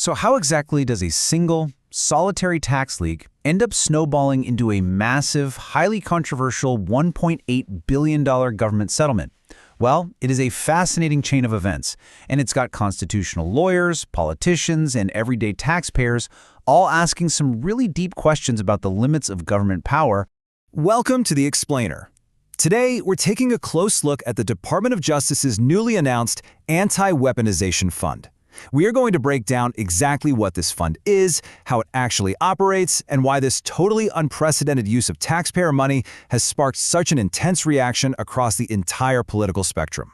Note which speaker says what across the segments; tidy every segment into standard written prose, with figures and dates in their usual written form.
Speaker 1: So how exactly does a single, solitary tax leak end up snowballing into a massive, highly controversial $1.8 billion government settlement? Well, it is a fascinating chain of events, and it's got constitutional lawyers, politicians, and everyday taxpayers all asking some really deep questions about the limits of government power.
Speaker 2: Welcome to The Explainer. Today, we're taking a close look at the Department of Justice's newly announced Anti-Weaponisation Fund. We are going to break down exactly what this fund is, how it actually operates, and why this totally unprecedented use of taxpayer money has sparked such an intense reaction across the entire political spectrum.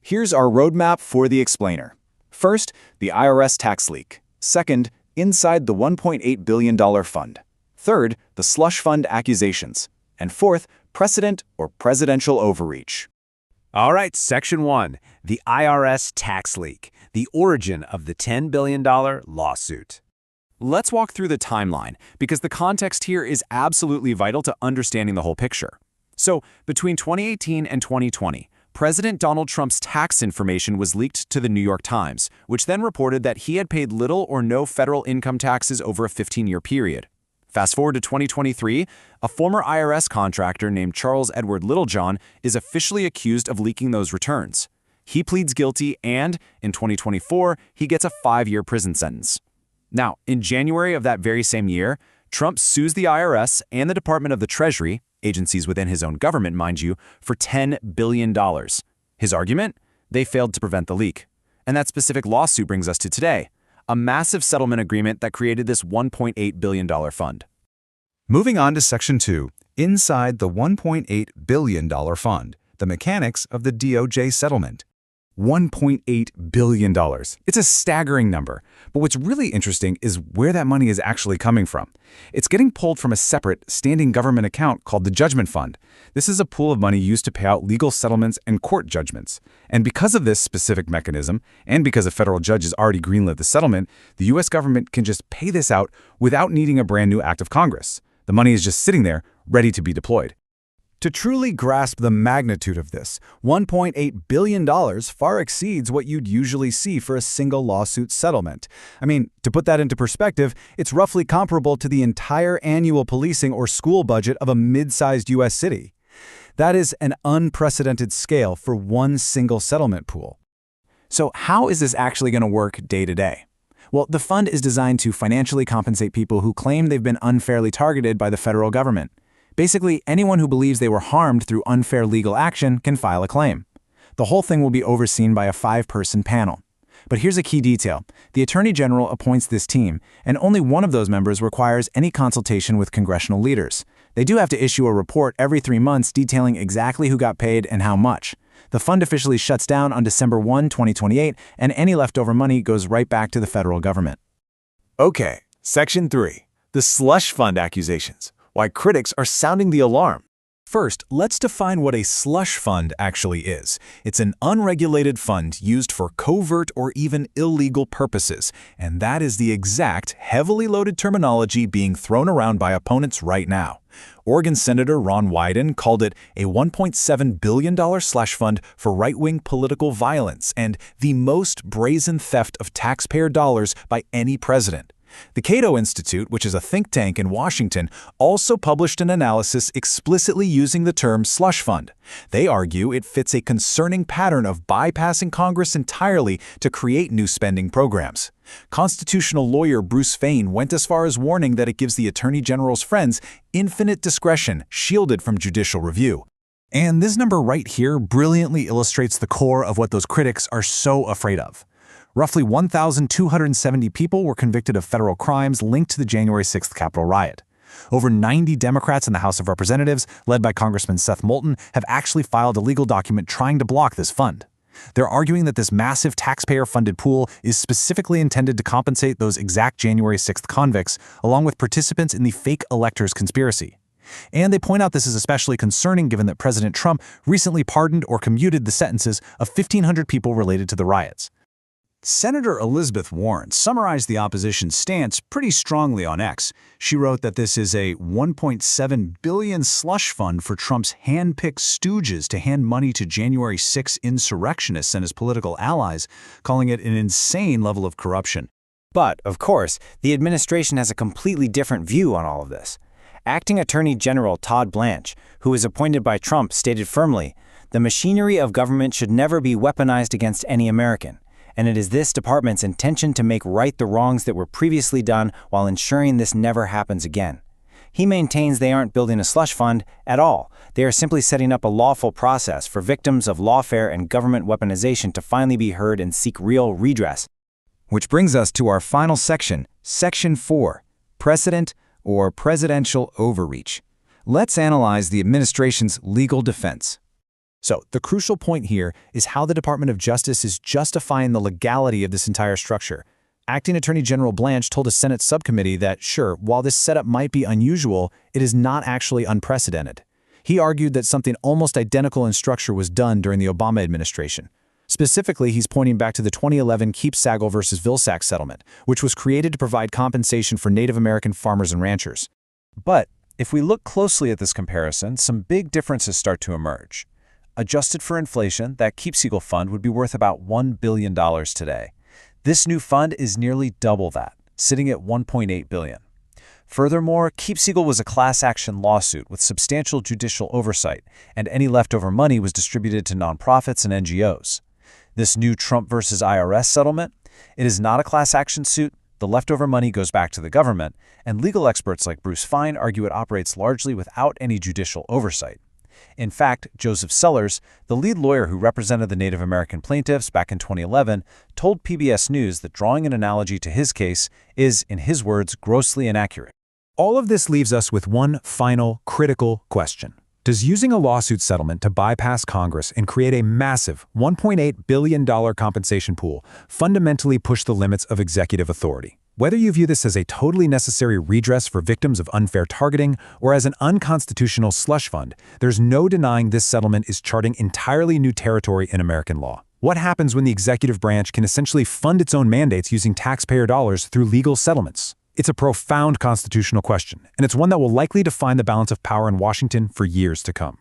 Speaker 2: Here's our roadmap for The Explainer. First, the IRS tax leak. Second, inside the $1.8 billion fund. Third, the Slush Fund accusations. And fourth, precedent or presidential overreach.
Speaker 3: All right, Section 1, the IRS tax leak, the origin of the $10 billion lawsuit.
Speaker 2: Let's walk through the timeline, because the context here is absolutely vital to understanding the whole picture. So, between 2018 and 2020, President Donald Trump's tax information was leaked to the New York Times, which then reported that he had paid little or no federal income taxes over a 15-year period. Fast forward to 2023, a former IRS contractor named Charles Edward Littlejohn is officially accused of leaking those returns. He pleads guilty and, in 2024, he gets a 5-year prison sentence. Now, in January of that very same year, Trump sues the IRS and the Department of the Treasury, agencies within his own government, mind you, for $10 billion. His argument? They failed to prevent the leak. And that specific lawsuit brings us to today, a massive settlement agreement that created this $1.8 billion fund.
Speaker 4: Moving on to Section 2, inside the $1.8 billion fund, the mechanics of the DOJ settlement. $1.8 billion. It's a staggering number, but what's really interesting is where that money is actually coming from. It's getting pulled from a separate, standing government account called the Judgment Fund. This is a pool of money used to pay out legal settlements and court judgments. And because of this specific mechanism, and because a federal judge has already greenlit the settlement, the U.S. government can just pay this out without needing a brand new act of Congress. The money is just sitting there, ready to be deployed. To truly grasp the magnitude of this, $1.8 billion far exceeds what you'd usually see for a single lawsuit settlement. I mean, to put that into perspective, it's roughly comparable to the entire annual policing or school budget of a mid-sized U.S. city. That is an unprecedented scale for one single settlement pool.
Speaker 2: So how is this actually going to work day to day? Well, the fund is designed to financially compensate people who claim they've been unfairly targeted by the federal government. Basically, anyone who believes they were harmed through unfair legal action can file a claim. The whole thing will be overseen by a 5-person panel. But here's a key detail. The Attorney General appoints this team, and only one of those members requires any consultation with congressional leaders. They do have to issue a report every 3 months detailing exactly who got paid and how much. The fund officially shuts down on December 1, 2028, and any leftover money goes right back to the federal government.
Speaker 5: Okay, Section 3, the Slush Fund accusations. Why critics are sounding the alarm.
Speaker 4: First, let's define what a slush fund actually is. It's an unregulated fund used for covert or even illegal purposes, and that is the exact heavily loaded terminology being thrown around by opponents right now. Oregon Senator Ron Wyden called it a $1.7 billion slush fund for right-wing political violence and the most brazen theft of taxpayer dollars by any president. The Cato Institute, which is a think tank in Washington, also published an analysis explicitly using the term slush fund. They argue it fits a concerning pattern of bypassing Congress entirely to create new spending programs. Constitutional lawyer Bruce Fein went as far as warning that it gives the Attorney General's friends infinite discretion, shielded from judicial review. And this number right here brilliantly illustrates the core of what those critics are so afraid of. Roughly 1,270 people were convicted of federal crimes linked to the January 6th Capitol riot. Over 90 Democrats in the House of Representatives, led by Congressman Seth Moulton, have actually filed a legal document trying to block this fund. They're arguing that this massive taxpayer-funded pool is specifically intended to compensate those exact January 6th convicts, along with participants in the fake electors conspiracy. And they point out this is especially concerning given that President Trump recently pardoned or commuted the sentences of 1,500 people related to the riots. Senator Elizabeth Warren summarized the opposition's stance pretty strongly on X. She wrote that this is a $1.7 billion slush fund for Trump's hand-picked stooges to hand money to January 6 insurrectionists and his political allies, calling it an insane level of corruption.
Speaker 3: But, of course, the administration has a completely different view on all of this. Acting Attorney General Todd Blanche, who was appointed by Trump, stated firmly, "The machinery of government should never be weaponized against any American, and it is this department's intention to make right the wrongs that were previously done while ensuring this never happens again." He maintains they aren't building a slush fund at all. They are simply setting up a lawful process for victims of lawfare and government weaponization to finally be heard and seek real redress.
Speaker 1: Which brings us to our final section, Section 4, Precedent or Presidential Overreach. Let's analyze the administration's legal defense.
Speaker 4: So, the crucial point here is how the Department of Justice is justifying the legality of this entire structure. Acting Attorney General Blanche told a Senate subcommittee that, sure, while this setup might be unusual, it is not actually unprecedented. He argued that something almost identical in structure was done during the Obama administration. Specifically, he's pointing back to the 2011 Keep-Sagal versus Vilsack settlement, which was created to provide compensation for Native American farmers and ranchers.
Speaker 1: But if we look closely at this comparison, some big differences start to emerge. Adjusted for inflation, that Keep-Sagal fund would be worth about $1 billion today. This new fund is nearly double that, sitting at $1.8 billion. Furthermore, Keep-Sagal was a class action lawsuit with substantial judicial oversight, and any leftover money was distributed to nonprofits and NGOs. This new Trump versus IRS settlement, it is not a class action suit, the leftover money goes back to the government, and legal experts like Bruce Fein argue it operates largely without any judicial oversight. In fact, Joseph Sellers, the lead lawyer who represented the Native American plaintiffs back in 2011, told PBS News that drawing an analogy to his case is, in his words, grossly inaccurate.
Speaker 4: All of this leaves us with one final, critical question. Does using a lawsuit settlement to bypass Congress and create a massive $1.8 billion compensation pool fundamentally push the limits of executive authority? Whether you view this as a totally necessary redress for victims of unfair targeting or as an unconstitutional slush fund, there's no denying this settlement is charting entirely new territory in American law. What happens when the executive branch can essentially fund its own mandates using taxpayer dollars through legal settlements? It's a profound constitutional question, and it's one that will likely define the balance of power in Washington for years to come.